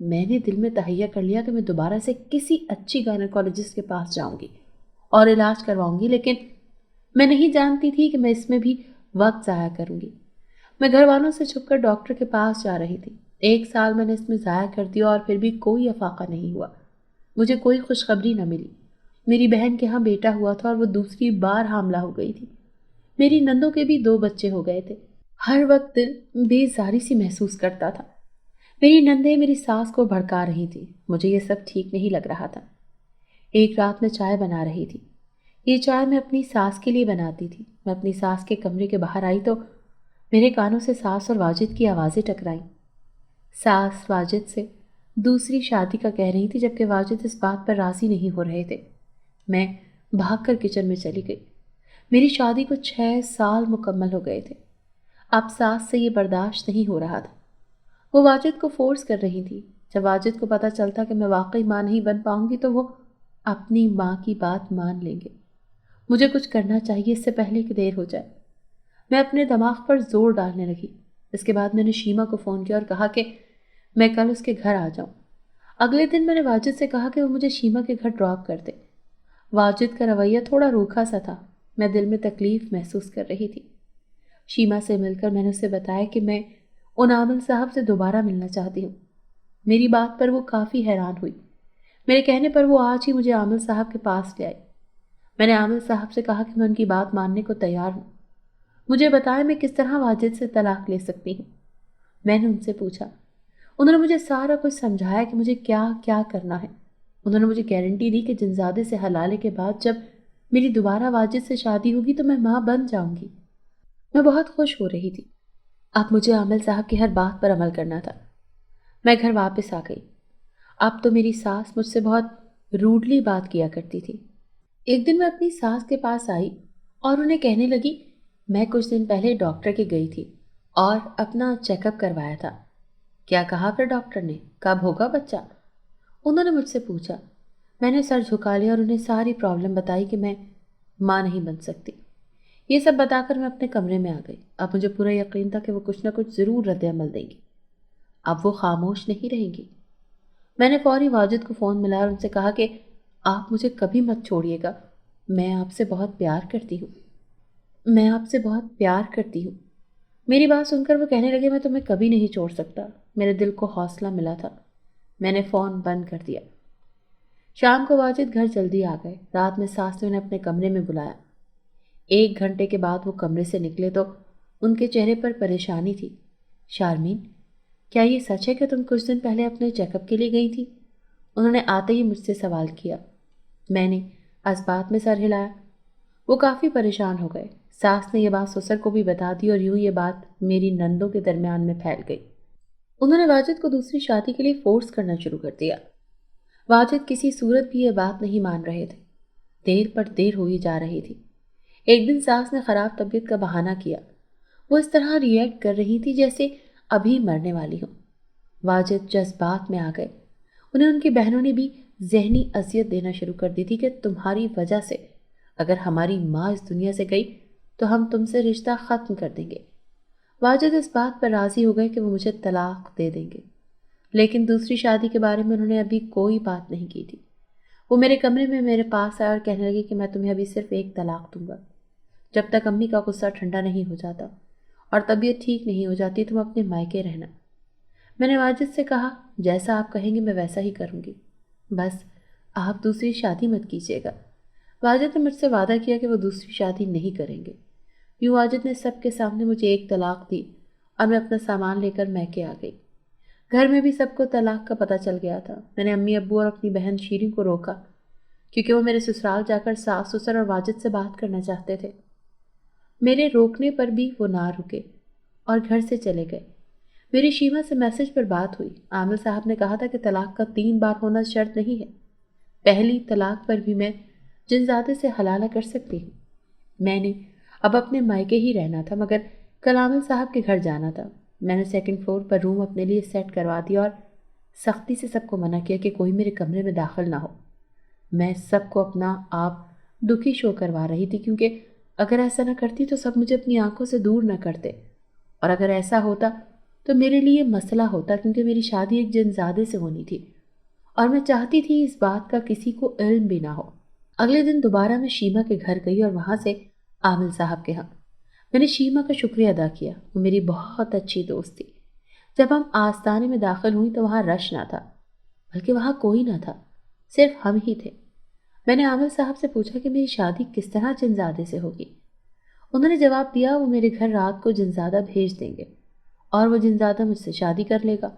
میں نے دل میں تہیہ کر لیا کہ میں دوبارہ سے کسی اچھی گائنیکولوجسٹ کے پاس جاؤں گی اور علاج کرواؤں گی، لیکن میں نہیں جانتی تھی کہ میں اس میں بھی وقت ضائع کروں گی۔ میں گھر والوں سے چھپ کر ڈاکٹر کے پاس جا رہی تھی۔ 1 سال میں نے اس میں ضائع کر دیا اور پھر بھی کوئی افاقہ نہیں ہوا، مجھے کوئی خوشخبری نہ ملی۔ میری بہن کے ہاں بیٹا ہوا تھا اور وہ دوسری بار حاملہ ہو گئی تھی۔ میری نندوں کے بھی 2 بچے ہو گئے تھے۔ ہر وقت دل بیزاری سی محسوس کرتا تھا۔ میری نندیں میری ساس کو بھڑکا رہی تھی، مجھے یہ سب ٹھیک نہیں لگ رہا تھا۔ ایک رات میں چائے بنا رہی تھی۔ یہ چائے میں اپنی ساس کے لیے بناتی تھی۔ میں اپنی ساس کے کمرے کے باہر آئی تو میرے کانوں سے ساس اور واجد کی آوازیں ٹکرائیں۔ ساس واجد سے دوسری شادی کا کہہ رہی تھی، جبکہ واجد اس بات پر راضی نہیں ہو رہے تھے۔ میں بھاگ کر کچن میں چلی گئی۔ میری شادی کو 6 سال مکمل ہو گئے تھے۔ اب ساس سے یہ برداشت نہیں ہو رہا تھا۔ وہ واجد کو فورس کر رہی تھی۔ جب واجد کو پتہ چلتا کہ میں واقعی ماں نہیں بن پاؤں گی تو وہ اپنی ماں کی بات مان لیں گے۔ مجھے کچھ کرنا چاہیے اس سے پہلے کہ دیر ہو جائے۔ میں اپنے دماغ پر زور ڈالنے لگی۔ اس کے بعد میں نے شیما کو فون کیا اور کہا کہ میں کل اس کے گھر آ جاؤں۔ اگلے دن میں نے واجد سے کہا کہ وہ مجھے شیما کے گھر ڈراپ کر دے۔ واجد کا رویہ تھوڑا روکھا سا تھا۔ میں دل میں تکلیف محسوس کر رہی تھی۔ شیما سے مل کر میں نے اسے بتایا کہ میں ان عامل صاحب سے دوبارہ ملنا چاہتی ہوں۔ میری بات پر وہ کافی حیران ہوئی۔ میرے کہنے پر وہ آج ہی مجھے عامل صاحب کے پاس لے آئی۔ میں نے عامل صاحب سے کہا کہ میں ان کی بات ماننے کو تیار ہوں۔ مجھے بتائیں میں کس طرح واجد سے طلاق لے سکتی ہوں۔ میں نے ان سے پوچھا۔ انہوں نے مجھے سارا کچھ سمجھایا کہ مجھے کیا کیا کرنا ہے۔ انہوں نے مجھے گارنٹی دی کہ جنزادے سے حلالے کے بعد جب میری دوبارہ واجد سے شادی ہوگی تو میں ماں بن جاؤں گی۔ میں بہت خوش ہو رہی تھی۔ اب مجھے عامل صاحب کی ہر بات پر عمل کرنا تھا۔ میں گھر واپس آ گئی۔ اب تو میری ساس مجھ سے بہت روڈلی بات کیا کرتی تھی۔ ایک دن میں اپنی ساس کے پاس آئی اور انہیں کہنے لگی میں کچھ دن پہلے ڈاکٹر کے گئی تھی اور اپنا چیک اپ کروایا تھا۔ کیا کہا پھر ڈاکٹر نے؟ کب ہوگا بچہ؟ انہوں نے مجھ سے پوچھا۔ میں نے سر جھکا لیا اور انہیں ساری پرابلم بتائی کہ میں ماں نہیں بن سکتی۔ یہ سب بتا کر میں اپنے کمرے میں آ گئی۔ اب مجھے پورا یقین تھا کہ وہ کچھ نہ کچھ ضرور رد عمل دیں گی۔ اب وہ خاموش نہیں رہیں گی۔ میں نے فوری واجد کو فون ملایا اور ان سے کہا کہ آپ مجھے کبھی مت چھوڑیے گا، میں آپ سے بہت پیار کرتی ہوں۔ میں آپ سے بہت پیار کرتی ہوں۔ میری بات سن کر وہ کہنے لگے میں تمہیں کبھی نہیں چھوڑ سکتا۔ میرے دل کو حوصلہ ملا تھا۔ میں نے فون بند کر دیا۔ شام کو واجد گھر جلدی آ گئے۔ رات میں ساس نے انہیں اپنے کمرے میں بلایا۔ 1 گھنٹے کے بعد وہ کمرے سے نکلے تو ان کے چہرے پر پریشانی تھی۔ شارمین، کیا یہ سچ ہے کہ تم کچھ دن پہلے اپنے چیک اپ کے لیے گئی تھی؟ انہوں نے آتے ہی مجھ سے سوال کیا۔ میں نے اسبات میں سر ہلایا۔ وہ کافی پریشان ہو گئے۔ ساس نے یہ بات سسر کو بھی بتا دی اور یوں یہ بات میری نندوں کے درمیان میں پھیل گئی۔ انہوں نے واجد کو دوسری شادی کے لیے فورس کرنا شروع کر دیا۔ واجد کسی صورت بھی یہ بات نہیں مان رہے تھے۔ دیر پر دیر ہوئی جا رہی تھی۔ ایک دن ساس نے خراب طبیعت کا بہانہ کیا۔ وہ اس طرح ری ایکٹ کر رہی تھی جیسے ابھی مرنے والی ہوں۔ واجد جذبات میں آ گئے۔ انہیں ان کی بہنوں نے بھی ذہنی اذیت دینا شروع کر دی تھی کہ تمہاری وجہ سے اگر ہماری ماں اس دنیا سے گئی تو ہم تم سے رشتہ ختم کر دیں گے۔ واجد اس بات پر راضی ہو گئے کہ وہ مجھے طلاق دے دیں گے، لیکن دوسری شادی کے بارے میں انہوں نے ابھی کوئی بات نہیں کی تھی۔ وہ میرے کمرے میں میرے پاس آئے اور کہنے لگے کہ میں تمہیں ابھی صرف 1 طلاق دوں گا۔ جب تک امی کا غصہ ٹھنڈا نہیں ہو جاتا اور طبیعت ٹھیک نہیں ہو جاتی تم اپنے مائکے رہنا۔ میں نے واجد سے کہا جیسا آپ کہیں گے میں ویسا ہی کروں گی، بس آپ دوسری شادی مت کیجیے گا۔ واجد نے مجھ سے وعدہ کیا کہ وہ دوسری شادی نہیں کریں گے۔ یوں واجد نے سب کے سامنے مجھے 1 طلاق دی اور میں اپنا سامان لے کر میکے آ گئی۔ گھر میں بھی سب کو طلاق کا پتہ چل گیا تھا۔ میں نے امی ابو اور اپنی بہن شیریں کو روکا کیونکہ وہ میرے سسرال جا کر ساس سسر اور واجد سے بات کرنا چاہتے تھے۔ میرے روکنے پر بھی وہ نہ رکے اور گھر سے چلے گئے۔ میری شیما سے میسج پر بات ہوئی۔ عامل صاحب نے کہا تھا کہ طلاق کا 3 بار ہونا شرط نہیں ہے۔ پہلی طلاق پر بھی میں جنزادے سے حلالہ کر سکتی ہوں۔ میں نے اب اپنے مائکے ہی رہنا تھا مگر کل عامل صاحب کے گھر جانا تھا۔ میں نے 2nd فلور پر روم اپنے لیے سیٹ کروا دیا اور سختی سے سب کو منع کیا کہ کوئی میرے کمرے میں داخل نہ ہو۔ میں سب کو اپنا آپ دکھی شو کروا رہی تھی کیونکہ اگر ایسا نہ کرتی تو سب مجھے اپنی آنکھوں سے دور نہ کرتے، اور اگر ایسا ہوتا تو میرے لیے مسئلہ ہوتا، کیونکہ میری شادی ایک جنزادے سے ہونی تھی اور میں چاہتی تھی اس بات کا کسی کو علم بھی نہ ہو۔ اگلے دن دوبارہ میں شیما کے گھر گئی اور وہاں سے عامل صاحب کے ہاں۔ میں نے شیما کا شکریہ ادا کیا، وہ میری بہت اچھی دوست تھی۔ جب ہم آستانے میں داخل ہوئیں تو وہاں رش نہ تھا، بلکہ وہاں کوئی نہ تھا، صرف ہم ہی تھے۔ میں نے عامل صاحب سے پوچھا کہ میری شادی کس طرح جنزادے سے ہوگی۔ انہوں نے جواب دیا وہ میرے گھر رات کو جنزادہ بھیج دیں گے اور وہ جنزادہ مجھ سے شادی کر لے گا۔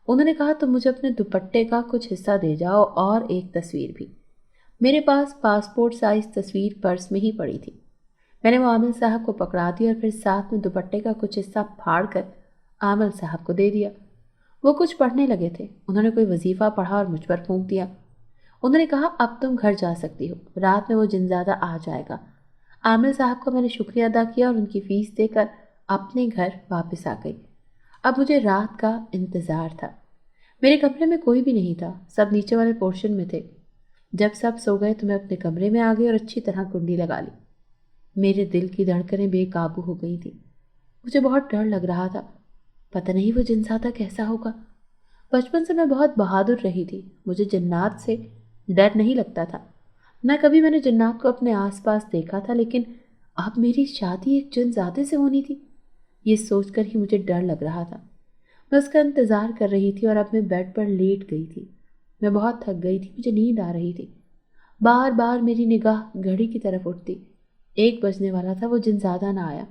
انہوں نے کہا تم مجھے اپنے دوپٹے کا کچھ حصہ دے جاؤ اور ایک تصویر بھی۔ میرے پاس پاسپورٹ سائز تصویر پرس میں ہی پڑی تھی۔ میں نے وہ عامل صاحب کو پکڑا دی اور پھر ساتھ میں دوپٹے کا کچھ حصہ پھاڑ کر عامل صاحب کو دے دیا۔ وہ کچھ پڑھنے لگے تھے، انہوں نے کوئی وظیفہ پڑھا اور مجھ پر پھونک دیا۔ انہوں نے کہا اب تم گھر جا سکتی ہو، رات میں وہ جنزادہ آ جائے گا۔ عامل صاحب کا میں نے شکریہ ادا کیا اور ان کی فیس دے کر اپنے گھر واپس آ گئی۔ اب مجھے رات کا انتظار تھا۔ میرے کمرے میں کوئی بھی نہیں تھا، سب نیچے والے پورشن میں تھے۔ جب سب سو گئے تو میں اپنے کمرے میں آ گئی اور اچھی طرح کنڈی لگا لی۔ میرے دل کی دھڑکنیں بے قابو ہو گئی تھیں، مجھے بہت ڈر لگ رہا تھا، پتہ نہیں وہ جنزادہ کیسا ہوگا۔ بچپن سے میں بہت بہادر رہی تھی، مجھے جنات سے ڈر نہیں لگتا تھا، نہ کبھی میں نے جنات کو اپنے آس پاس دیکھا تھا، لیکن اب میری شادی ایک جنزادے سے ہونی تھی، یہ سوچ کر ہی مجھے ڈر لگ رہا تھا۔ میں اس کا انتظار کر رہی تھی اور اب میں بیڈ پر لیٹ گئی تھی۔ میں بہت تھک گئی تھی، مجھے نیند آ رہی تھی۔ بار بار میری نگاہ گھڑی کی طرف اٹھتی، 1 بجنے والا تھا، وہ جنزادہ نہ آیا۔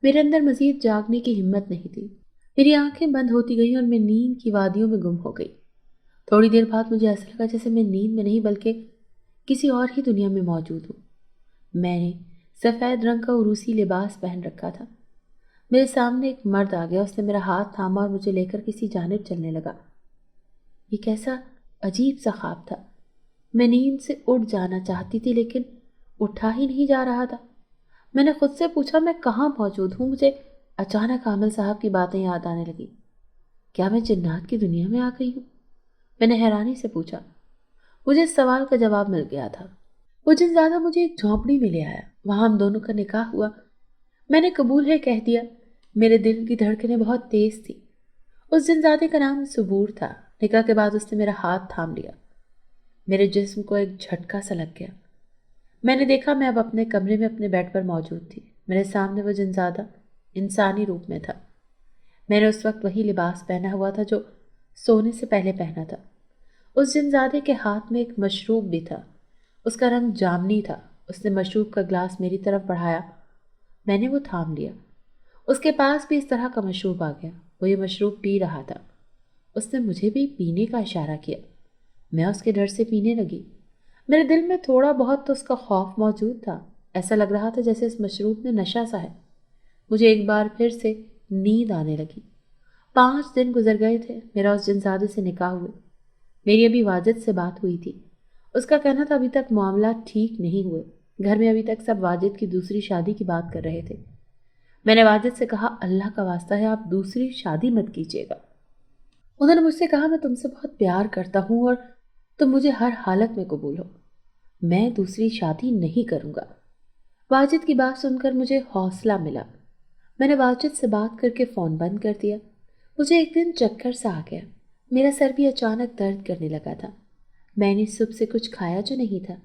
میرے اندر مزید جاگنے کی ہمت نہیں تھی، میری آنکھیں بند ہوتی گئیں اور میں نیند کی وادیوں میں گم ہو گئی۔ تھوڑی دیر بعد مجھے ایسا لگا جیسے میں نیند میں نہیں بلکہ کسی اور ہی دنیا میں موجود ہوں۔ میں نے سفید رنگ کا عروسی لباس پہن رکھا تھا۔ میرے سامنے ایک مرد آ گیا، اس نے میرا ہاتھ تھاما اور مجھے لے کر کسی جانب چلنے لگا۔ یہ کیسا عجیب سا خواب تھا، میں نیند سے اٹھ جانا چاہتی تھی لیکن اٹھا ہی نہیں جا رہا تھا۔ میں نے خود سے پوچھا میں کہاں موجود ہوں؟ مجھے اچانک عامل صاحب کی باتیں یاد آنے لگی۔ کیا میں جنات کی دنیا میں آ گئی ہوں؟ میں نے حیرانی سے پوچھا۔ مجھے اس سوال کا جواب مل گیا تھا۔ وہ جنزادہ مجھے ایک جھونپڑی میں لے آیا، وہاں ہم دونوں کا نکاح ہوا۔ میں نے قبول ہے کہہ دیا۔ میرے دل کی دھڑکنیں بہت تیز تھی۔ اس جنزادے کا نام صبور تھا۔ نکاح کے بعد اس نے میرا ہاتھ تھام لیا، میرے جسم کو ایک جھٹکا سا لگ گیا۔ میں نے دیکھا میں اب اپنے کمرے میں اپنے بیڈ پر موجود تھی، میرے سامنے وہ جنزادہ انسانی روپ میں تھا۔ میں نے اس وقت وہی لباس پہنا ہوا تھا جو سونے سے پہلے پہنا تھا۔ اس جنزادے کے ہاتھ میں ایک مشروب بھی تھا، اس کا رنگ جامنی تھا۔ اس نے مشروب کا گلاس میری طرف بڑھایا، میں نے وہ تھام لیا۔ اس کے پاس بھی اس طرح کا مشروب آ گیا، وہ یہ مشروب پی رہا تھا۔ اس نے مجھے بھی پینے کا اشارہ کیا، میں اس کے ڈر سے پینے لگی۔ میرے دل میں تھوڑا بہت تو اس کا خوف موجود تھا، ایسا لگ رہا تھا جیسے اس مشروب میں نشہ سا ہے۔ مجھے ایک بار پھر سے نیند آنے لگی۔ 5 دن گزر گئے تھے، میرا اس جنزادے سے نکاح ہوئے۔ میری ابھی واجد سے بات ہوئی تھی، اس کا کہنا تھا ابھی تک معاملات ٹھیک نہیں ہوئے، گھر میں ابھی تک سب واجد کی دوسری شادی کی بات کر رہے تھے۔ میں نے واجد سے کہا اللہ کا واسطہ ہے آپ دوسری شادی مت کیجیے گا۔ انہوں نے مجھ سے کہا میں تم سے بہت پیار کرتا ہوں اور تم مجھے ہر حالت میں قبول ہو، میں دوسری شادی نہیں کروں گا۔ واجد کی بات سن کر مجھے حوصلہ ملا۔ میں نے واجد سے بات کر کے فون بند کر دیا۔ مجھے ایک دن چکر سا آ گیا، میرا سر بھی اچانک درد کرنے لگا تھا۔ میں نے صبح سے کچھ کھایا جو نہیں تھا،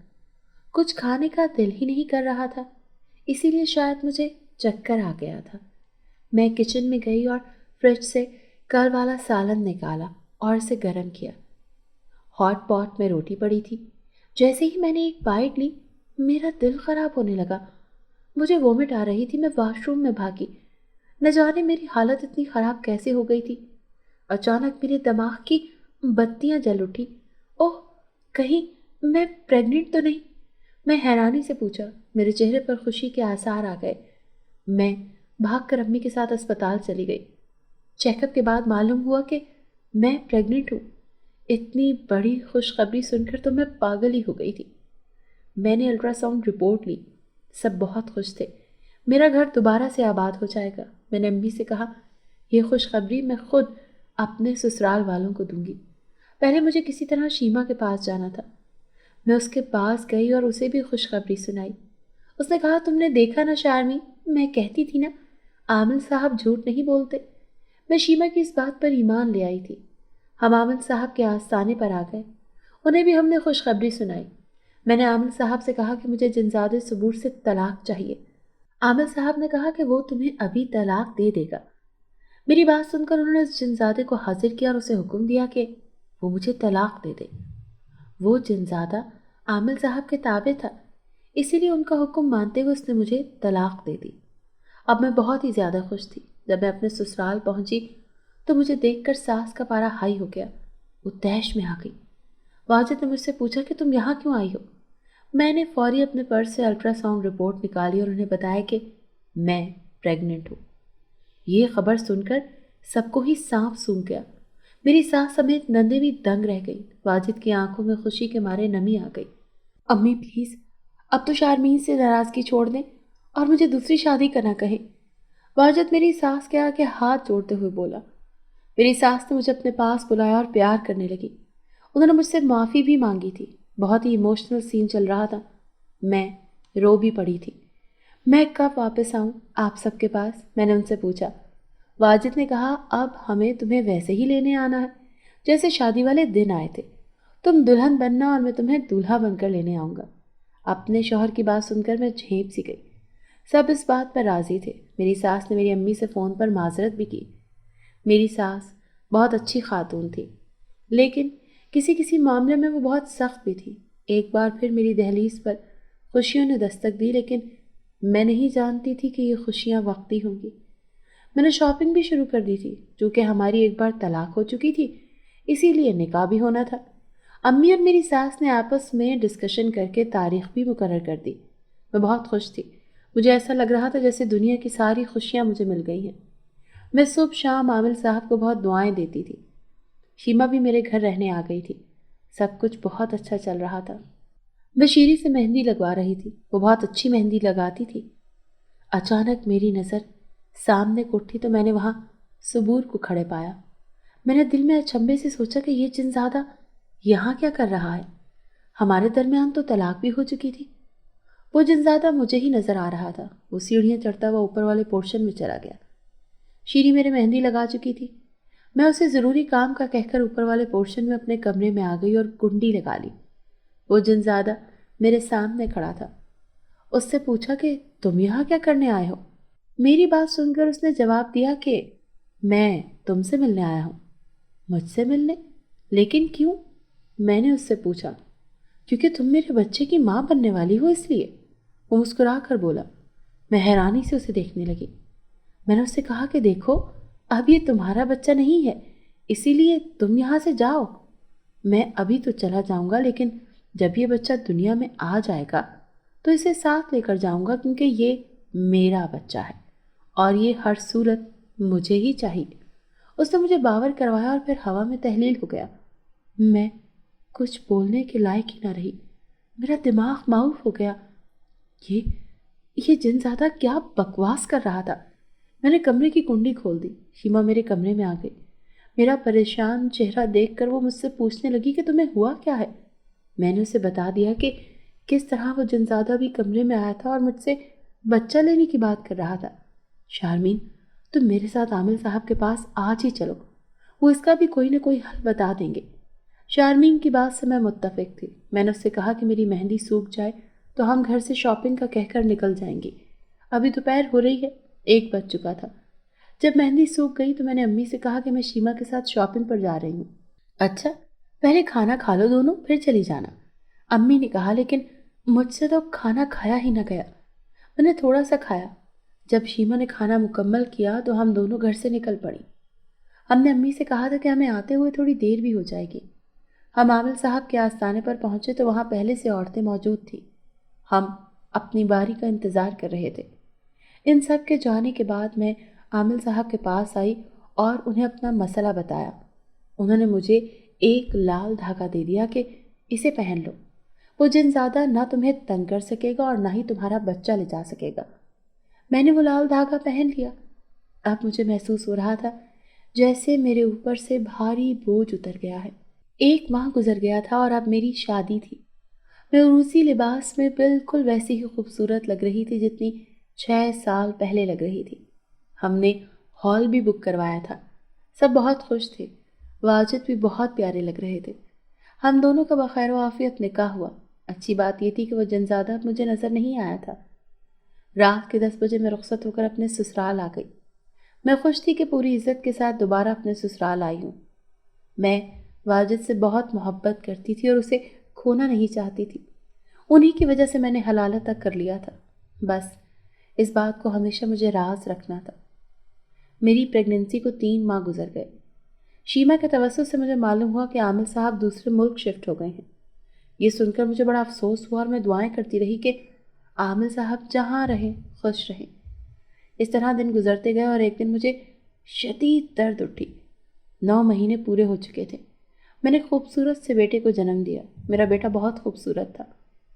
کچھ کھانے کا دل ہی نہیں کر رہا تھا، اسی لیے شاید مجھے چکر آ گیا تھا۔ میں کچن میں گئی اور فریج سے کل والا سالن نکالا اور اسے گرم کیا۔ ہاٹ پاٹ میں روٹی پڑی تھی، جیسے ہی میں نے ایک بائٹ لی میرا دل خراب ہونے لگا، مجھے وومٹ آ رہی تھی۔ میں واش روم میں بھاگی، نہ جانے میری حالت اتنی خراب کیسے ہو گئی تھی۔ اچانک میرے دماغ کی بتیاں جل اٹھی، اوہ کہیں میں پریگننٹ تو نہیں؟ میں حیرانی سے پوچھا، میرے چہرے پر خوشی کے آثار آ گئے۔ میں بھاگ کر امی کے ساتھ اسپتال چلی گئی۔ چیک اپ کے بعد معلوم ہوا کہ میں پریگننٹ ہوں۔ اتنی بڑی خوشخبری سن کر تو میں پاگل ہی ہو گئی تھی۔ میں نے الٹرا ساؤنڈ رپورٹ لی، سب بہت خوش تھے، میرا گھر دوبارہ سے آباد ہو جائے گا۔ میں نے امی سے کہا یہ خوشخبری میں خود اپنے سسرال والوں کو دوں گی۔ پہلے مجھے کسی طرح شیما کے پاس جانا تھا۔ میں اس کے پاس گئی اور اسے بھی خوشخبری سنائی۔ اس نے کہا تم نے دیکھا نا شارمی، میں کہتی تھی نا عامل صاحب جھوٹ نہیں بولتے۔ میں شیما کی اس بات پر ایمان لے آئی تھی۔ ہم عامل صاحب کے آستانے پر آ گئے، انہیں بھی ہم نے خوشخبری سنائی۔ میں نے عامل صاحب سے کہا کہ مجھے جنزادہ صبور سے طلاق چاہیے۔ عامل صاحب نے کہا کہ وہ تمہیں ابھی طلاق دے دے گا۔ میری بات سن کر انہوں نے اس جنزادے کو حاضر کیا اور اسے حکم دیا کہ وہ مجھے طلاق دے دے۔ وہ جنزادہ عامل صاحب کے تابع تھا، اسی لیے ان کا حکم مانتے ہوئے اس نے مجھے طلاق دے دی۔ اب میں بہت ہی زیادہ خوش تھی۔ جب میں اپنے سسرال پہنچی تو مجھے دیکھ کر ساس کا پارا ہائی ہو گیا، وہ تیش میں آ گئی۔ واجد نے مجھ سے پوچھا کہ تم یہاں کیوں آئی ہو؟ میں نے فوری اپنے پرس سے الٹرا ساؤنڈ رپورٹ نکالی اور انہیں بتایا کہ میں پریگننٹ ہوں۔ یہ خبر سن کر سب کو ہی سانپ سونکھ گیا۔ میری ساس سمیت نندے بھی دنگ رہ گئی۔ واجد کی آنکھوں میں خوشی کے مارے نمی آ گئی۔ امی پلیز اب تو شارمین سے ناراضگی چھوڑ دیں اور مجھے دوسری شادی کرنا کہیں۔ واجد میری ساس کے آگے ہاتھ جوڑتے ہوئے بولا۔ میری ساس نے مجھے اپنے پاس بلایا اور پیار کرنے لگی۔ انہوں نے مجھ سے معافی بھی مانگی تھی۔ بہت ہی ایموشنل سین چل رہا تھا۔ میں رو بھی پڑی تھی۔ میں کب واپس آؤں آپ سب کے پاس؟ میں نے ان سے پوچھا۔ واجد نے کہا اب ہمیں تمہیں ویسے ہی لینے آنا ہے جیسے شادی والے دن آئے تھے۔ تم دلہن بننا اور میں تمہیں دولہا بن کر لینے آؤں گا۔ اپنے شوہر کی بات سن کر میں جھیپ سی گئی۔ سب اس بات پر راضی تھے۔ میری ساس نے میری امی سے فون پر معذرت بھی کی۔ میری ساس بہت اچھی خاتون تھی، لیکن کسی معاملے میں وہ بہت سخت بھی تھی۔ ایک بار پھر میری دہلیز پر خوشیوں نے دستک دی، لیکن میں نہیں جانتی تھی کہ یہ خوشیاں وقتی ہوں گی۔ میں نے شاپنگ بھی شروع کر دی تھی، چونکہ ہماری ایک بار طلاق ہو چکی تھی، اسی لیے نکاح بھی ہونا تھا۔ امی اور میری ساس نے آپس میں ڈسکشن کر کے تاریخ بھی مقرر کر دی۔ میں بہت خوش تھی۔ مجھے ایسا لگ رہا تھا جیسے دنیا کی ساری خوشیاں مجھے مل گئی ہیں۔ میں صبح شام عامل صاحب کو بہت دعائیں دیتی تھی۔ شیما بھی میرے گھر رہنے آ گئی تھی۔ سب کچھ بہت اچھا چل رہا تھا۔ میں شیری سے مہندی لگوا رہی تھی، وہ بہت اچھی مہندی لگاتی تھی۔ اچانک میری نظر سامنے کو اٹھی تو میں نے وہاں صبور کو کھڑے پایا۔ میں نے دل میں اچنبھے سے سوچا کہ یہ جنزادہ یہاں کیا کر رہا ہے؟ ہمارے درمیان تو طلاق بھی ہو چکی تھی۔ وہ جنزادہ مجھے ہی نظر آ رہا تھا۔ وہ سیڑھیاں چڑھتا ہوا اوپر والے پورشن میں چلا گیا۔ شیری میرے مہندی لگا چکی تھی۔ میں اسے ضروری کام کا کہہ کر اوپر والے پورشن میں اپنے کمرے میں آ گئی اور کنڈی لگا لی۔ وہ جنزادہ میرے سامنے کھڑا تھا۔ اس سے پوچھا کہ تم یہاں کیا کرنے آئے ہو؟ میری بات سن کر اس نے جواب دیا کہ میں تم سے ملنے آیا ہوں۔ مجھ سے ملنے؟ لیکن کیوں؟ میں نے اس سے پوچھا۔ کیونکہ تم میرے بچے کی ماں بننے والی ہو اس لیے، وہ مسکرا کر بولا۔ میں حیرانی سے اسے دیکھنے لگی۔ میں نے اس سے کہا کہ دیکھو اب یہ تمہارا بچہ نہیں ہے، اسی لیے تم یہاں سے جاؤ۔ میں ابھی تو چلا جاؤں گا، لیکن جب یہ بچہ دنیا میں آ جائے گا تو اسے ساتھ لے کر جاؤں گا، کیونکہ یہ میرا بچہ ہے اور یہ ہر صورت مجھے ہی چاہیے۔ اس نے مجھے باور کروایا اور پھر ہوا میں تحلیل ہو گیا۔ میں کچھ بولنے کے لائق ہی نہ رہی۔ میرا دماغ معاف ہو گیا۔ یہ جنزادہ کیا بکواس کر رہا تھا۔ میں نے کمرے کی کنڈی کھول دی۔ شیما میرے کمرے میں آ گئی۔ میرا پریشان چہرہ دیکھ کر وہ مجھ سے پوچھنے لگی کہ تمہیں ہوا کیا ہے؟ میں نے اسے بتا دیا کہ کس طرح وہ جنزادہ بھی کمرے میں آیا تھا اور مجھ سے بچہ لینے کی بات کر رہا تھا۔ شارمین تم میرے ساتھ عامل صاحب کے پاس آج ہی چلو، وہ اس کا بھی کوئی نہ کوئی حل بتا دیں گے۔ شارمین کی بات سے میں متفق تھی۔ میں نے اس سے کہا کہ میری مہندی سوکھ جائے تو ہم گھر سے شاپنگ کا کہہ کر نکل جائیں گی۔ ابھی دوپہر ہو رہی ہے، 1 بج چکا تھا۔ جب مہندی سوکھ گئی تو میں نے امی سے کہا کہ میں شیما کے ساتھ شاپنگ پر جا رہی ہوں۔ اچھا پہلے کھانا کھا لو دونوں، پھر چلی جانا، امی نے کہا، لیکن مجھ سے تو کھانا کھایا ہی نہ گیا۔ میں نے تھوڑا سا کھایا۔ جب شیما نے کھانا مکمل کیا تو ہم دونوں گھر سے نکل پڑی۔ ہم نے امی سے کہا تھا کہ ہمیں آتے ہوئے تھوڑی دیر بھی ہو جائے گی۔ ہم عامل صاحب کے آستانے پر پہنچے تو وہاں پہلے سے عورتیں موجود تھیں۔ ہم اپنی باری کا انتظار کر رہے تھے۔ ان سب کے جانے کے بعد میں عامل صاحب کے پاس آئی اور انہیں اپنا مسئلہ بتایا۔ انہوں نے مجھے ایک لال دھاگا دے دیا کہ اسے پہن لو، وہ جنزادہ نہ تمہیں تنگ کر سکے گا اور نہ ہی تمہارا بچہ لے جا سکے گا۔ میں نے وہ لال دھاگا پہن لیا۔ اب مجھے محسوس ہو رہا تھا جیسے میرے اوپر سے بھاری بوجھ اتر گیا ہے۔ 1 ماہ گزر گیا تھا اور اب میری شادی تھی۔ میں عروسی لباس میں بالکل ویسی ہی خوبصورت لگ رہی تھی جتنی 6 سال پہلے لگ رہی تھی۔ ہم نے ہال بھی بک کروایا تھا۔ سب بہت خوش تھے، واجد بھی بہت پیارے لگ رہے تھے۔ ہم دونوں کا بخیر و عافیت نکاح ہوا۔ اچھی بات یہ تھی کہ وہ جنزادہ مجھے نظر نہیں آیا تھا۔ رات کے 10 بجے میں رخصت ہو کر اپنے سسرال آ گئی۔ میں خوش تھی کہ پوری عزت کے ساتھ دوبارہ اپنے سسرال آئی ہوں۔ میں واجد سے بہت محبت کرتی تھی اور اسے کھونا نہیں چاہتی تھی۔ انہی کی وجہ سے میں نے حلالہ تک کر لیا تھا۔ بس اس بات کو ہمیشہ مجھے راز رکھنا تھا۔ میری پریگننسی کو 3 ماہ گزر گئے۔ شیما کے توسط سے مجھے معلوم ہوا کہ عامر صاحب دوسرے ملک شفٹ ہو گئے ہیں۔ یہ سن کر مجھے بڑا افسوس ہوا اور میں دعائیں کرتی رہی کہ عامر صاحب جہاں رہیں خوش رہیں۔ اس طرح دن گزرتے گئے اور ایک دن مجھے شدید درد اٹھی۔ 9 مہینے پورے ہو چکے تھے۔ میں نے خوبصورت سے بیٹے کو جنم دیا۔ میرا بیٹا بہت خوبصورت تھا۔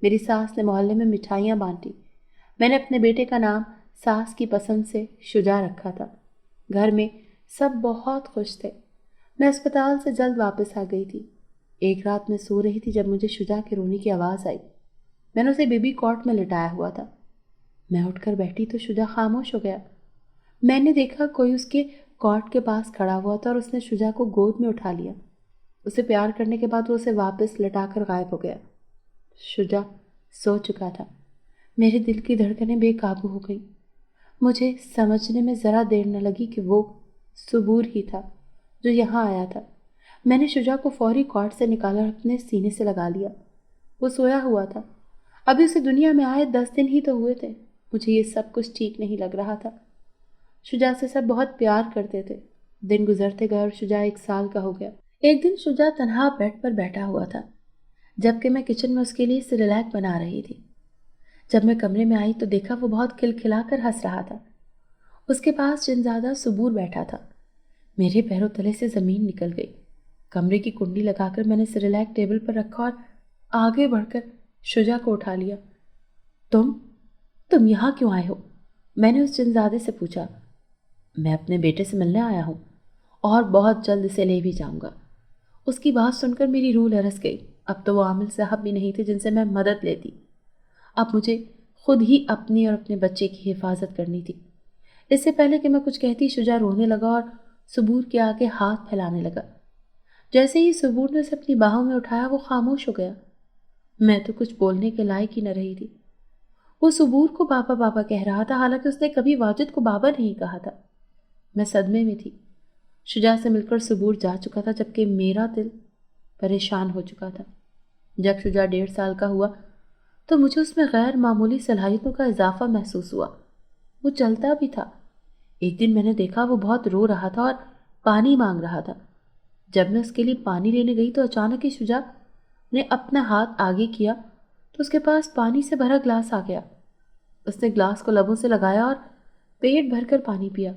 میری ساس نے محلے میں مٹھائیاں بانٹی۔ میں نے اپنے بیٹے کا نام ساس کی پسند سے شجاع رکھا تھا۔ گھر میں سب بہت خوش تھے۔ میں اسپتال سے جلد واپس آ گئی تھی۔ ایک رات میں سو رہی تھی جب مجھے شجاع کے رونے کی آواز آئی۔ میں نے اسے بیبی کاٹ میں لٹایا ہوا تھا۔ میں اٹھ کر بیٹھی تو شجاع خاموش ہو گیا۔ میں نے دیکھا کوئی اس کے کاٹ کے پاس کھڑا ہوا تھا اور اس نے شجاع کو گود میں اٹھا لیا۔ اسے پیار کرنے کے بعد وہ اسے واپس لٹا کر غائب ہو گیا۔ شجاع سو چکا تھا۔ میرے دل کی دھڑکنیں بے قابو ہو گئیں۔ مجھے سمجھنے میں ذرا دیر نہ لگی کہ وہ صبور ہی تھا جو یہاں آیا تھا۔ میں نے شجاع کو فوری کاٹ سے نکالا اور اپنے سینے سے لگا لیا۔ وہ سویا ہوا تھا۔ ابھی اسے دنیا میں آئے 10 دن ہی تو ہوئے تھے۔ مجھے یہ سب کچھ ٹھیک نہیں لگ رہا تھا۔ شجاع سے سب بہت پیار کرتے تھے۔ دن گزرتے گئے اور شجاع 1 سال کا ہو گیا۔ ایک دن شجاع تنہا بیڈ پر بیٹھا ہوا تھا جبکہ میں کچن میں اس کے لیے سیریلیک بنا رہی تھی۔ جب میں کمرے میں آئی تو دیکھا وہ بہت کھلکھلا کر ہنس رہا تھا۔ اس کے پاس جنزادہ صبور بیٹھا تھا۔ میرے پیروں تلے سے زمین نکل گئی۔ کمرے کی کنڈی لگا کر میں نے سیریلیک ٹیبل پر رکھا اور آگے بڑھ کر شجاع کو اٹھا لیا۔ تم یہاں کیوں آئے ہو؟ میں نے اس جنزادے سے پوچھا۔ میں اپنے بیٹے سے ملنے آیا ہوں اور بہت جلد اسے لے بھی جاؤں گا۔ اس کی بات سن کر میری روح لرز گئی۔ اب تو وہ عامر صاحب بھی نہیں تھے جن سے میں مدد لیتی۔ اب مجھے خود ہی اپنی اور اپنے بچے کی حفاظت کرنی تھی۔ اس سے پہلے کہ میں کچھ کہتی شجاع رونے لگا اور صبور کے آگے ہاتھ پھیلانے لگا۔ جیسے ہی صبور نے اسے اپنی باہوں میں اٹھایا وہ خاموش ہو گیا۔ میں تو کچھ بولنے کے لائق ہی نہ رہی تھی۔ وہ صبور کو بابا بابا کہہ رہا تھا حالانکہ اس نے کبھی واجد کو بابا نہیں کہا تھا۔ میں صدمے میں تھی۔ شجاع سے مل کر صبور جا چکا تھا جبکہ میرا دل پریشان ہو چکا تھا۔ جب شجاع 1.5 سال کا ہوا تو مجھے اس میں غیر معمولی صلاحیتوں کا اضافہ محسوس ہوا۔ وہ چلتا بھی تھا۔ ایک دن میں نے دیکھا وہ بہت رو رہا تھا اور پانی مانگ رہا تھا۔ جب میں اس کے لیے پانی لینے گئی تو اچانک ہی شجاع نے اپنا ہاتھ آگے کیا تو اس کے پاس پانی سے بھرا گلاس آ گیا۔ اس نے گلاس کو لبوں سے لگایا اور پیٹ بھر کر پانی پیا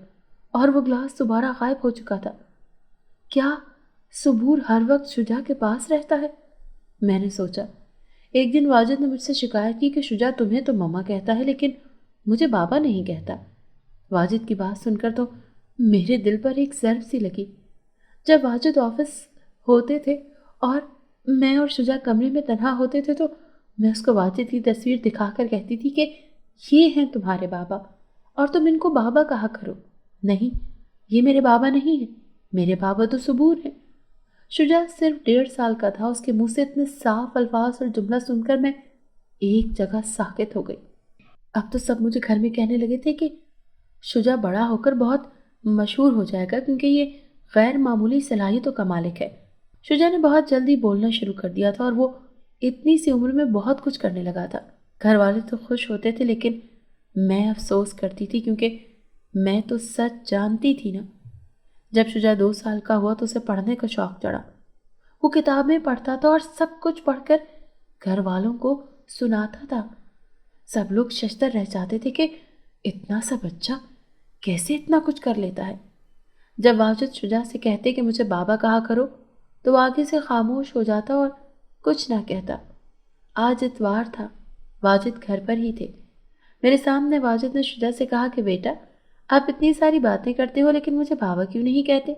اور وہ گلاس دوبارہ غائب ہو چکا تھا۔ کیا صبور ہر وقت شجاع کے پاس رہتا ہے؟ میں نے سوچا۔ ایک دن واجد نے مجھ سے شکایت کی کہ شجاع تمہیں تو ماما کہتا ہے لیکن مجھے بابا نہیں کہتا۔ واجد کی بات سن کر تو میرے دل پر ایک ضرب سی لگی۔ جب واجد آفس ہوتے تھے اور میں اور شجاع کمرے میں تنہا ہوتے تھے تو میں اس کو واجد کی تصویر دکھا کر کہتی تھی کہ یہ ہیں تمہارے بابا اور تم ان کو بابا کہا کرو۔ نہیں، یہ میرے بابا نہیں ہیں، میرے بابا تو صبور ہیں۔ شجاع صرف 1.5 سال کا تھا۔ اس کے منہ سے اتنے صاف الفاظ اور جملہ سن کر میں ایک جگہ ساکت ہو گئی۔ اب تو سب مجھے گھر میں کہنے لگے تھے کہ شجاع بڑا ہو کر بہت مشہور ہو جائے گا کیونکہ یہ غیر معمولی صلاحیتوں کا مالک ہے۔ شجاع نے بہت جلدی بولنا شروع کر دیا تھا اور وہ اتنی سی عمر میں بہت کچھ کرنے لگا تھا۔ گھر والے تو خوش ہوتے تھے لیکن میں افسوس کرتی تھی کیونکہ میں تو سچ جانتی تھی نا۔ جب شجاع 2 سال کا ہوا تو اسے پڑھنے کا شوق چڑھا۔ وہ کتابیں پڑھتا تھا اور سب کچھ پڑھ کر گھر والوں کو سناتا تھا۔ سب لوگ ششدر رہ جاتے تھے کہ اتنا سا بچہ کیسے اتنا کچھ کر لیتا ہے۔ جب واجد شجاع سے کہتے کہ مجھے بابا کہا کرو تو وہ آگے سے خاموش ہو جاتا اور کچھ نہ کہتا۔ آج اتوار تھا۔ واجد گھر پر ہی تھے۔ میرے سامنے واجد نے شجاع سے کہا کہ بیٹا آپ اتنی ساری باتیں کرتے ہو لیکن مجھے بابا کیوں نہیں کہتے؟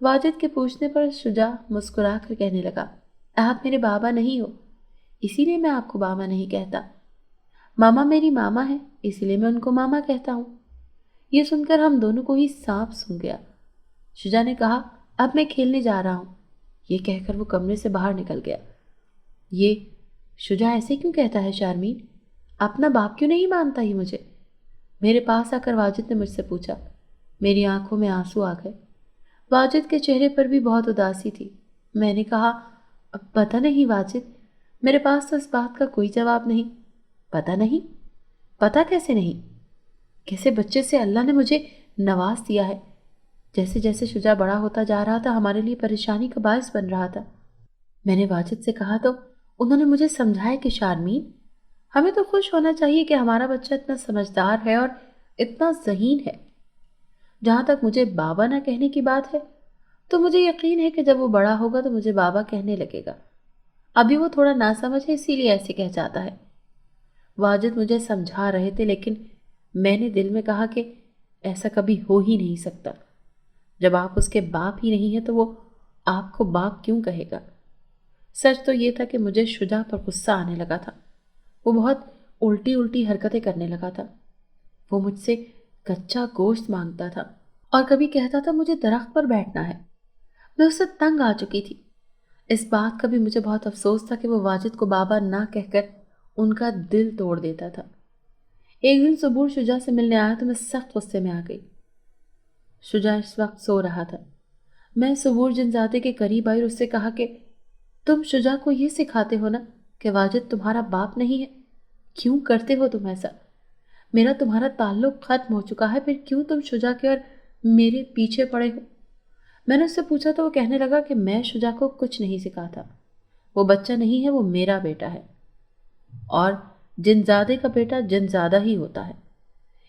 واجد کے پوچھنے پر شجاع مسکرا کر کہنے لگا آپ میرے بابا نہیں ہو اسی لیے میں آپ کو بابا نہیں کہتا۔ ماما میری ماما ہے اسی لیے میں ان کو ماما کہتا ہوں۔ یہ سن کر ہم دونوں کو ہی سانپ سونگھ گیا۔ شجاع نے کہا، اب میں کھیلنے جا رہا ہوں۔ یہ کہہ کر وہ کمرے سے باہر نکل گیا۔ یہ شجاع ایسے کیوں کہتا ہے شارمین؟ اپنا باپ کیوں نہیں مانتا یہ مجھے؟ میرے پاس آ کر واجد نے مجھ سے پوچھا۔ میری آنکھوں میں آنسو آ گئے۔ واجد کے چہرے پر بھی بہت اداسی تھی۔ میں نے کہا، پتہ نہیں واجد، میرے پاس تو اس بات کا کوئی جواب نہیں۔ پتہ نہیں؟ پتہ کیسے نہیں؟ کیسے بچے سے اللہ نے مجھے نواز دیا ہے۔ جیسے جیسے شجاع بڑا ہوتا جا رہا تھا ہمارے لیے پریشانی کا باعث بن رہا تھا۔ میں نے واجد سے کہا تو انہوں نے مجھے سمجھایا کہ شارمین، ہمیں تو خوش ہونا چاہیے کہ ہمارا بچہ اتنا سمجھدار ہے اور اتنا ذہین ہے۔ جہاں تک مجھے بابا نہ کہنے کی بات ہے تو مجھے یقین ہے کہ جب وہ بڑا ہوگا تو مجھے بابا کہنے لگے گا۔ ابھی وہ تھوڑا ناسمجھ ہے، اسی لیے ایسے کہہ جاتا ہے۔ واجد مجھے سمجھا رہے تھے لیکن میں نے دل میں کہا کہ ایسا کبھی ہو ہی نہیں سکتا۔ جب آپ اس کے باپ ہی نہیں ہیں تو وہ آپ کو باپ کیوں کہے گا؟ سچ تو یہ تھا کہ مجھے شجاع پر غصہ آنے لگا تھا۔ وہ بہت الٹی الٹی حرکتیں کرنے لگا تھا۔ وہ مجھ سے کچا گوشت مانگتا تھا اور کبھی کہتا تھا مجھے درخت پر بیٹھنا ہے۔ میں اس سے تنگ آ چکی تھی۔ اس بات کا بھی مجھے بہت افسوس تھا کہ وہ واجد کو بابا نہ کہہ کر ان کا دل توڑ دیتا تھا۔ ایک دن صبح شجاع سے ملنے آیا تو میں سخت غصے میں آ گئی۔ شجاع اس وقت سو رہا تھا۔ میں صبور جنزادے کے قریب آئی اور اس سے کہا کہ تم شجاع کو یہ سکھاتے ہو نا کہ واجد تمہارا باپ نہیں ہے؟ کیوں کرتے ہو تم ایسا؟ میرا تمہارا تعلق ختم ہو چکا ہے، پھر کیوں تم شجاع کے اور میرے پیچھے پڑے ہو؟ میں نے اس سے پوچھا تو وہ کہنے لگا کہ میں شجاع کو کچھ نہیں سکھاتا۔ وہ بچہ نہیں ہے، وہ میرا بیٹا ہے، اور جنزادے کا بیٹا جنزادہ ہی ہوتا ہے۔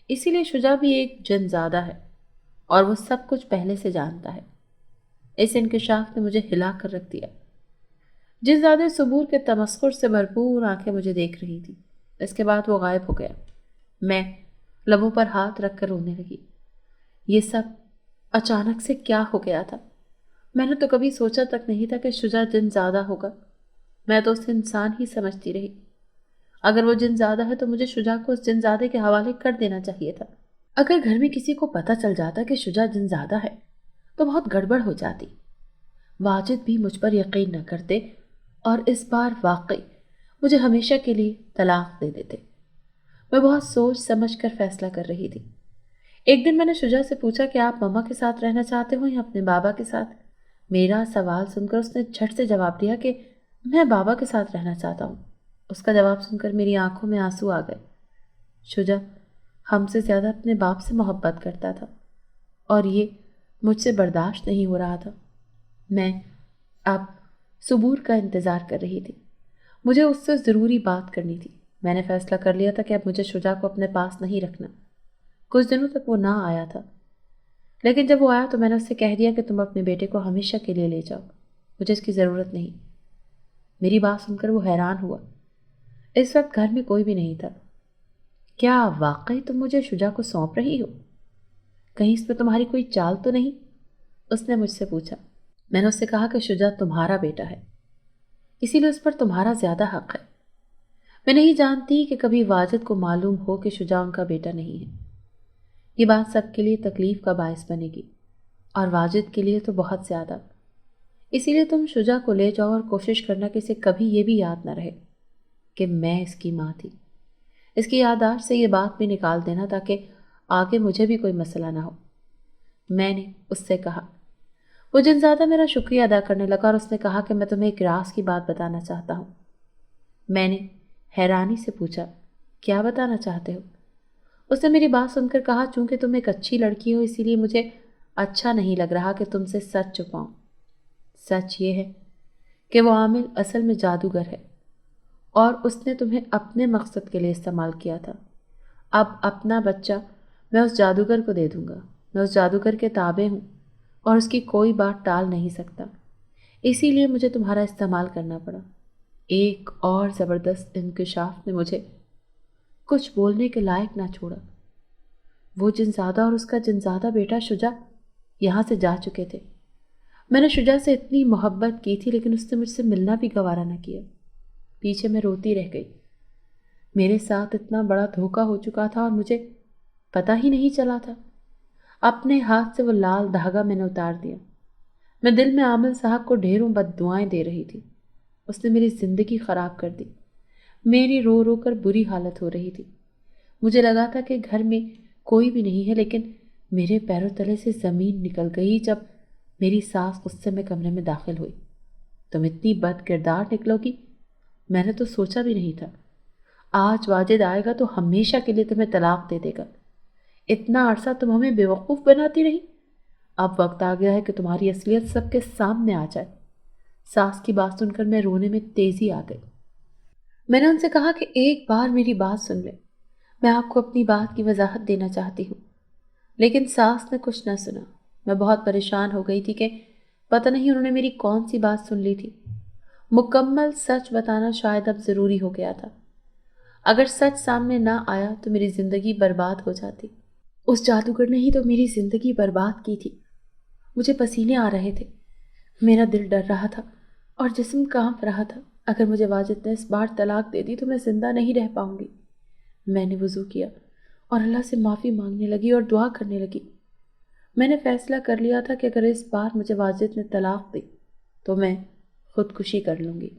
اسی لیے شجاع بھی ایک جنزادہ ہے اور وہ سب کچھ پہلے سے جانتا ہے۔ اس انکشاف نے مجھے ہلا کر رکھ دیا۔ جنزادے صبور کے تمسخر سے بھرپور آنکھیں مجھے دیکھ رہی تھی۔ اس کے بعد وہ غائب ہو گیا۔ میں لبوں پر ہاتھ رکھ کر رونے لگی۔ یہ سب اچانک سے کیا ہو گیا تھا؟ میں نے تو کبھی سوچا تک نہیں تھا کہ شجاع جنزادہ ہوگا۔ میں تو اسے انسان ہی سمجھتی رہی۔ اگر وہ جنزادہ ہے تو مجھے شجاع کو اس جنزادے کے حوالے کر دینا چاہیے تھا۔ اگر گھر میں کسی کو پتہ چل جاتا کہ شجاع جنزادہ ہے تو بہت گڑبڑ ہو جاتی۔ واجد بھی مجھ پر یقین نہ کرتے اور اس بار واقعی مجھے ہمیشہ کے لیے طلاق دے دیتے۔ میں بہت سوچ سمجھ کر فیصلہ کر رہی تھی۔ ایک دن میں نے شجاع سے پوچھا کہ آپ مما کے ساتھ رہنا چاہتے ہو یا اپنے بابا کے ساتھ؟ میرا سوال سن کر اس نے جھٹ سے جواب دیا کہ میں بابا کے ساتھ رہنا چاہتا ہوں۔ اس کا جواب سن کر میری آنکھوں میں آنسو آ گئے۔ شجاع ہم سے زیادہ اپنے باپ سے محبت کرتا تھا اور یہ مجھ سے برداشت نہیں ہو رہا تھا۔ میں اب صبور کا انتظار کر رہی تھی۔ مجھے اس سے ضروری بات کرنی تھی۔ میں نے فیصلہ کر لیا تھا کہ اب مجھے شجاع کو اپنے پاس نہیں رکھنا۔ کچھ دنوں تک وہ نہ آیا تھا، لیکن جب وہ آیا تو میں نے اس سے کہہ دیا کہ تم اپنے بیٹے کو ہمیشہ کے لیے لے جاؤ، مجھے اس کی ضرورت نہیں۔ میری بات سن کر وہ حیران ہوا۔ اس وقت گھر میں کوئی بھی نہیں تھا۔ کیا واقعی تم مجھے شجاع کو سونپ رہی ہو؟ کہیں اس میں تمہاری کوئی چال تو نہیں؟ اس نے مجھ سے پوچھا۔ میں نے اس سے کہا کہ شجاع تمہارا بیٹا ہے، اسی لیے اس پر تمہارا زیادہ حق ہے۔ میں نہیں جانتی کہ کبھی واجد کو معلوم ہو کہ شجاع ان کا بیٹا نہیں ہے۔ یہ بات سب کے لیے تکلیف کا باعث بنے گی اور واجد کے لیے تو بہت زیادہ۔ اسی لیے تم شجاع کو لے جاؤ اور کوشش کرنا کہ اسے کبھی یہ بھی یاد نہ رہے کہ میں اس کی ماں تھی۔ اس کی یادداشت سے یہ بات بھی نکال دینا تاکہ آگے مجھے بھی کوئی مسئلہ نہ ہو۔ میں نے اس سے کہا۔ وہ جنزادہ میرا شکریہ ادا کرنے لگا اور اس نے کہا کہ میں تمہیں ایک راز کی بات بتانا چاہتا ہوں۔ میں نے حیرانی سے پوچھا، کیا بتانا چاہتے ہو؟ اس نے میری بات سن کر کہا، چونکہ تم ایک اچھی لڑکی ہو اسی لیے مجھے اچھا نہیں لگ رہا کہ تم سے سچ چھپاؤں۔ سچ یہ ہے کہ وہ عامل اصل میں جادوگر ہے اور اس نے تمہیں اپنے مقصد کے لیے استعمال کیا تھا۔ اب اپنا بچہ میں اس جادوگر کو دے دوں گا۔ میں اس جادوگر کے تابع ہوں اور اس کی کوئی بات ٹال نہیں سکتا، اسی لیے مجھے تمہارا استعمال کرنا پڑا۔ ایک اور زبردست انکشاف نے مجھے کچھ بولنے کے لائق نہ چھوڑا۔ وہ جنزادہ اور اس کا جنزادہ بیٹا شجاع یہاں سے جا چکے تھے۔ میں نے شجاع سے اتنی محبت کی تھی لیکن اس نے مجھ سے ملنا بھی گوارا نہ کیا۔ پیچھے میں روتی رہ گئی۔ میرے ساتھ اتنا بڑا دھوکہ ہو چکا تھا اور مجھے پتہ ہی نہیں چلا تھا۔ اپنے ہاتھ سے وہ لال دھاگا میں نے اتار دیا۔ میں دل میں عامل صاحب کو ڈھیروں بد دعائیں دے رہی تھی۔ اس نے میری زندگی خراب کر دی۔ میری رو رو کر بری حالت ہو رہی تھی۔ مجھے لگا تھا کہ گھر میں کوئی بھی نہیں ہے، لیکن میرے پیروں تلے سے زمین نکل گئی جب میری ساس غصے میں کمرے میں داخل ہوئی۔ تم اتنی بد کردار نکلو گی، میں نے تو سوچا بھی نہیں تھا۔ آج واجد آئے گا تو ہمیشہ کے لیے تمہیں طلاق دے دے گا۔ اتنا عرصہ تم ہمیں بیوقوف بناتی رہی، اب وقت آ گیا ہے کہ تمہاری اصلیت سب کے سامنے آ جائے۔ ساس کی بات سن کر میں رونے میں تیزی آ گئی۔ میں نے ان سے کہا کہ ایک بار میری بات سن لیں، میں آپ کو اپنی بات کی وضاحت دینا چاہتی ہوں۔ لیکن ساس نے کچھ نہ سنا۔ میں بہت پریشان ہو گئی تھی کہ پتہ نہیں انہوں نے میری کون سی بات سن لی تھی۔ مکمل سچ بتانا شاید اب ضروری ہو گیا تھا۔ اگر سچ سامنے نہ آیا تو میری زندگی برباد ہو جاتی۔ اس جادوگر نے ہی تو میری زندگی برباد کی تھی۔ مجھے پسینے آ رہے تھے، میرا دل ڈر رہا تھا اور جسم کانپ رہا تھا۔ اگر مجھے واجد نے اس بار طلاق دے دی تو میں زندہ نہیں رہ پاؤں گی۔ میں نے وضو کیا اور اللہ سے معافی مانگنے لگی اور دعا کرنے لگی۔ میں نے فیصلہ کر لیا تھا کہ اگر اس بار مجھے واجد نے طلاق دی تو میں خودکشی کر لوں گی۔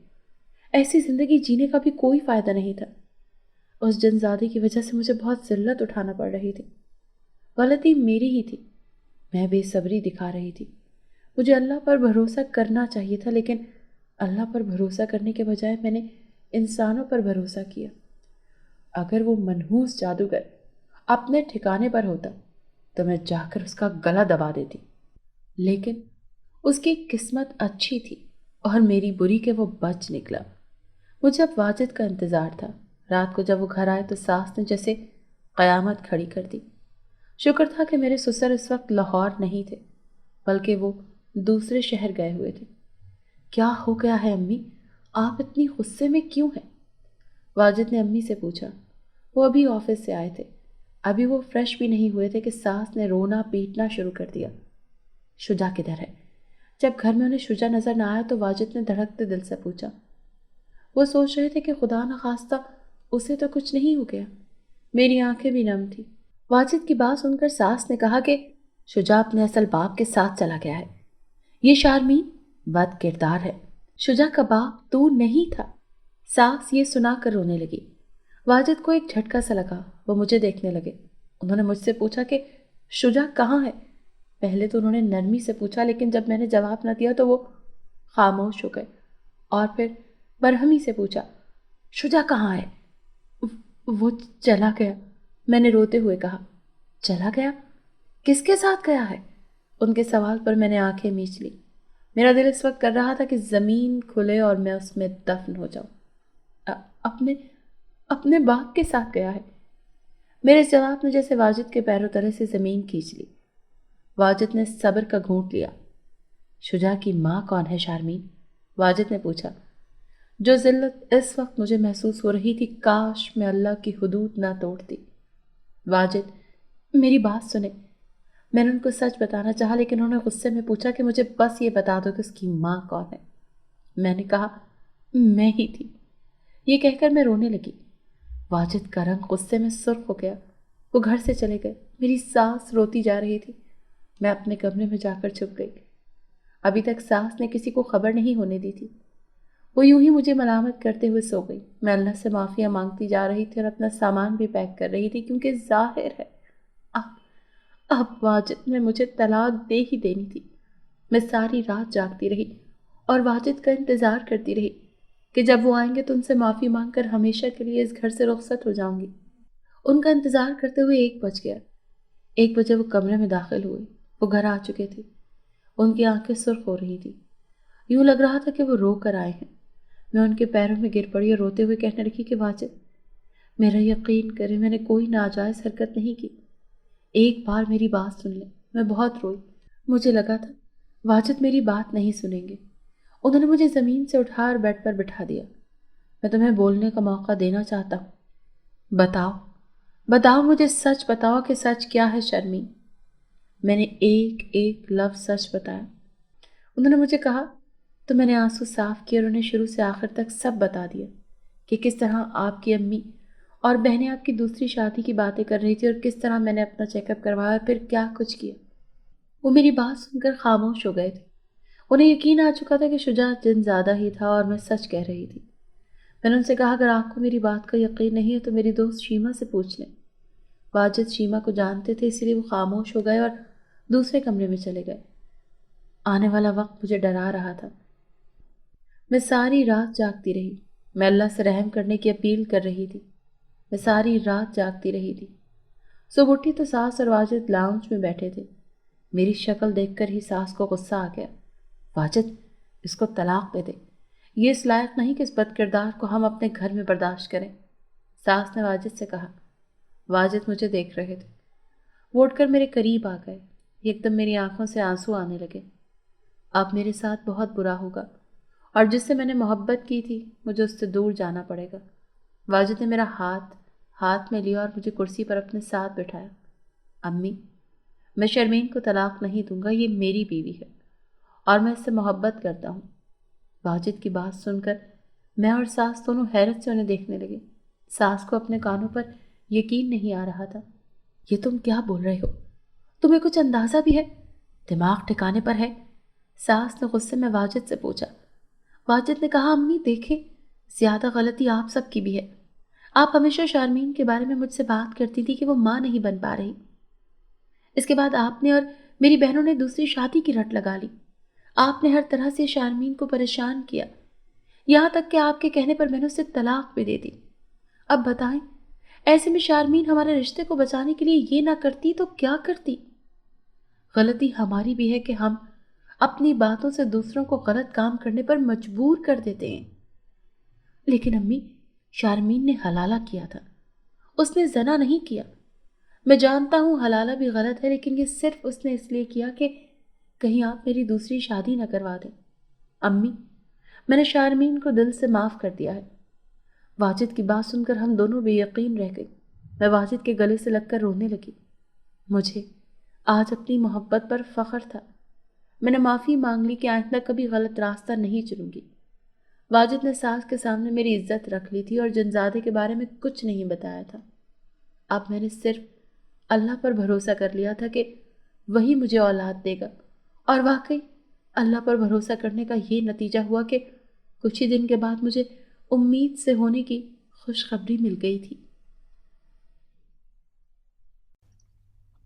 ایسی زندگی جینے کا بھی کوئی فائدہ نہیں تھا۔ اس جنزادی کی وجہ سے مجھے بہت ذلت اٹھانا پڑ رہی تھی۔ غلطی میری ہی تھی، میں بے صبری دکھا رہی تھی۔ مجھے اللہ پر بھروسہ کرنا چاہیے تھا، لیکن اللہ پر بھروسہ کرنے کے بجائے میں نے انسانوں پر بھروسہ کیا۔ اگر وہ منحوس جادوگر اپنے ٹھکانے پر ہوتا تو میں جا کر اس کا گلا دبا دیتی، لیکن اس کی قسمت اچھی تھی اور میری بری کہ وہ بچ نکلا۔ مجھے اب واجد کا انتظار تھا۔ رات کو جب وہ گھر آئے تو ساس نے جیسے قیامت کھڑی کر دی۔ شکر تھا کہ میرے سسر اس وقت لاہور نہیں تھے، بلکہ وہ دوسرے شہر گئے ہوئے تھے۔ کیا ہو گیا ہے امی؟ آپ اتنی غصے میں کیوں ہیں؟ واجد نے امی سے پوچھا۔ وہ ابھی آفس سے آئے تھے۔ ابھی وہ فریش بھی نہیں ہوئے تھے کہ ساس نے رونا پیٹنا شروع کر دیا۔ شجا کدھر ہے؟ جب گھر میں انہیں شجا نظر نہ آیا تو واجد نے دھڑکتے دل سے پوچھا۔ وہ سوچ رہے تھے کہ خدا نخواستہ اسے تو کچھ نہیں ہو گیا۔ میری آنکھیں بھی نم تھی۔ واجد کی بات سن کر ساس نے کہا کہ شجا اپنے اصل باپ کے ساتھ چلا گیا ہے۔ یہ شارمین بد کردار ہے۔ شجا کا باپ تو نہیں تھا۔ ساس یہ سنا کر رونے لگی۔ واجد کو ایک جھٹکا سا لگا۔ وہ مجھے دیکھنے لگے۔ انہوں نے مجھ سے پوچھا کہ شجا کہاں ہے؟ پہلے تو انہوں نے نرمی سے پوچھا، لیکن جب میں نے جواب نہ دیا تو وہ خاموش ہو گئے اور پھر برہمی سے پوچھا، شجا کہاں ہے؟ وہ چلا گیا، میں نے روتے ہوئے کہا۔ چلا گیا؟ کس کے ساتھ گیا ہے؟ ان کے سوال پر میں نے آنکھیں میچ لی۔ میرا دل اس وقت کر رہا تھا کہ زمین کھلے اور میں اس میں دفن ہو جاؤں۔ اپنے باپ کے ساتھ گیا ہے۔ میرے جواب نے جیسے واجد کے پیروں تلے سے زمین کھینچ لی۔ واجد نے صبر کا گھونٹ لیا۔ شجا کی ماں کون ہے شارمین؟ واجد نے پوچھا۔ جو ذلت اس وقت مجھے محسوس ہو رہی تھی، کاش میں اللہ کی حدود نہ توڑتی۔ واجد، میری بات سنیں۔ میں نے ان کو سچ بتانا چاہا، لیکن انہوں نے غصے میں پوچھا کہ مجھے بس یہ بتا دو کہ اس کی ماں کون ہے۔ میں نے کہا، میں ہی تھی۔ یہ کہہ کر میں رونے لگی۔ واجد کا رنگ غصے میں سرخ ہو گیا۔ وہ گھر سے چلے گئے۔ میری ساس روتی جا رہی تھی۔ میں اپنے کمرے میں جا کر چھپ گئی۔ ابھی تک ساس نے کسی کو خبر نہیں ہونے دی تھی۔ وہ یوں ہی مجھے ملامت کرتے ہوئے سو گئی۔ میں اللہ سے معافیاں مانگتی جا رہی تھی اور اپنا سامان بھی پیک کر رہی تھی، کیونکہ ظاہر ہے اب واجد نے مجھے طلاق دے ہی دینی تھی۔ میں ساری رات جاگتی رہی اور واجد کا انتظار کرتی رہی کہ جب وہ آئیں گے تو ان سے معافی مانگ کر ہمیشہ کے لیے اس گھر سے رخصت ہو جاؤں گی۔ ان کا انتظار کرتے ہوئے 1 بج گیا۔ 1 بجے وہ کمرے میں داخل ہوئے۔ وہ گھر آ چکے تھے۔ ان کی آنکھیں سرخ ہو رہی تھی۔ یوں لگ رہا تھا کہ وہ رو کر آئے ہیں۔ میں ان کے پیروں میں گر پڑی اور روتے ہوئے کہنے لگی کہ واجد، میرا یقین کرے، میں نے کوئی ناجائز حرکت نہیں کی۔ ایک بار میری بات سن لیں۔ میں بہت روئی۔ مجھے لگا تھا واجد میری بات نہیں سنیں گے۔ انہوں نے مجھے زمین سے اٹھا اور بیڈ پر بٹھا دیا۔ میں تمہیں بولنے کا موقع دینا چاہتا ہوں۔ بتاؤ مجھے، سچ بتاؤ کہ سچ کیا ہے شرمین۔ میں نے ایک لفظ سچ بتایا۔ انہوں نے مجھے کہا تو میں نے آنسو صاف کیے اور انہیں شروع سے آخر تک سب بتا دیا کہ کس طرح آپ کی امی اور بہنیں آپ کی دوسری شادی کی باتیں کر رہی تھی اور کس طرح میں نے اپنا چیک اپ کروایا اور پھر کیا کچھ کیا۔ وہ میری بات سن کر خاموش ہو گئے تھے۔ انہیں یقین آ چکا تھا کہ شجاعت جن زیادہ ہی تھا اور میں سچ کہہ رہی تھی۔ میں نے ان سے کہا اگر آپ کو میری بات کا یقین نہیں ہے تو میری دوست شیما سے پوچھ لیں۔ واجد شیما کو جانتے تھے، اس لیے وہ خاموش ہو گئے اور دوسرے کمرے میں چلے گئے۔ آنے والا وقت مجھے ڈرا رہا تھا۔ میں ساری رات جاگتی رہی۔ میں اللہ سے رحم کرنے کی اپیل کر رہی تھی۔ میں ساری رات جاگتی رہی تھی۔ صبح اٹھی تو ساس اور واجد لاؤنج میں بیٹھے تھے۔ میری شکل دیکھ کر ہی ساس کو غصہ آ گیا۔ واجد، اس کو طلاق دے دے، یہ اس لائق نہیں کہ اس بد کردار کو ہم اپنے گھر میں برداشت کریں۔ ساس نے واجد سے کہا۔ واجد مجھے دیکھ رہے تھے۔ وہ اٹھ کر میرے قریب آ گئے۔ ایک دم میری آنکھوں سے آنسو آنے لگے۔ اب میرے ساتھ بہت برا ہوگا اور جس سے میں نے محبت کی تھی مجھے اس سے دور جانا پڑے گا۔ واجد نے میرا ہاتھ میں لیا اور مجھے کرسی پر اپنے ساتھ بٹھایا۔ امی، میں شرمین کو طلاق نہیں دوں گا، یہ میری بیوی ہے اور میں اس سے محبت کرتا ہوں۔ واجد کی بات سن کر میں اور ساس دونوں حیرت سے انہیں دیکھنے لگے۔ ساس کو اپنے کانوں پر یقین نہیں آ رہا تھا۔ یہ تم کیا بول رہے ہو؟ تمہیں کچھ اندازہ بھی ہے؟ دماغ ٹھکانے پر ہے؟ ساس نے غصے میں واجد سے پوچھا۔ واجد نے کہا امی دیکھیں، زیادہ غلطی آپ سب کی بھی ہے۔ آپ ہمیشہ شارمین کے بارے میں مجھ سے بات کرتی تھی کہ وہ ماں نہیں بن پا رہی۔ اس کے بعد آپ نے اور میری بہنوں نے دوسری شادی کی رٹ لگا لی۔ آپ نے ہر طرح سے شارمین کو پریشان کیا، یہاں تک کہ آپ کے کہنے پر میں نے اسے طلاق بھی دے دی۔ اب بتائیں، ایسے میں شارمین ہمارے رشتے کو بچانے کے لیے یہ نہ کرتی تو کیا کرتی؟ غلطی ہماری بھی ہے کہ ہم اپنی باتوں سے دوسروں کو غلط کام کرنے پر مجبور کر دیتے ہیں۔ لیکن امی، شارمین نے حلالہ کیا تھا، اس نے زنا نہیں کیا۔ میں جانتا ہوں حلالہ بھی غلط ہے، لیکن یہ صرف اس نے اس لیے کیا کہ کہیں آپ میری دوسری شادی نہ کروا دیں۔ امی، میں نے شارمین کو دل سے معاف کر دیا ہے۔ واجد کی بات سن کر ہم دونوں بے یقین رہ گئے۔ میں واجد کے گلے سے لگ کر رونے لگی۔ مجھے آج اپنی محبت پر فخر تھا۔ میں نے معافی مانگ لی کہ آئندہ کبھی غلط راستہ نہیں چنوں گی۔ واجد نے ساس کے سامنے میری عزت رکھ لی تھی اور جنزادے کے بارے میں کچھ نہیں بتایا تھا۔ اب میں نے صرف اللہ پر بھروسہ کر لیا تھا کہ وہی مجھے اولاد دے گا، اور واقعی اللہ پر بھروسہ کرنے کا یہ نتیجہ ہوا کہ کچھ ہی دن کے بعد مجھے امید سے ہونے کی خوشخبری مل گئی تھی۔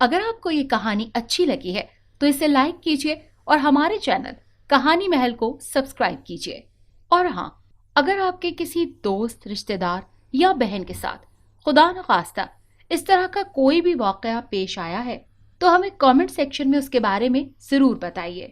اگر آپ کو یہ کہانی اچھی لگی ہے تو اسے لائک کیجیے اور ہمارے چینل کہانی محل کو سبسکرائب کیجیے۔ اور ہاں، اگر آپ کے کسی دوست، رشتہ دار یا بہن کے ساتھ خدا نخواستہ اس طرح کا کوئی بھی واقعہ پیش آیا ہے تو ہمیں کامنٹ سیکشن میں اس کے بارے میں ضرور بتائیے۔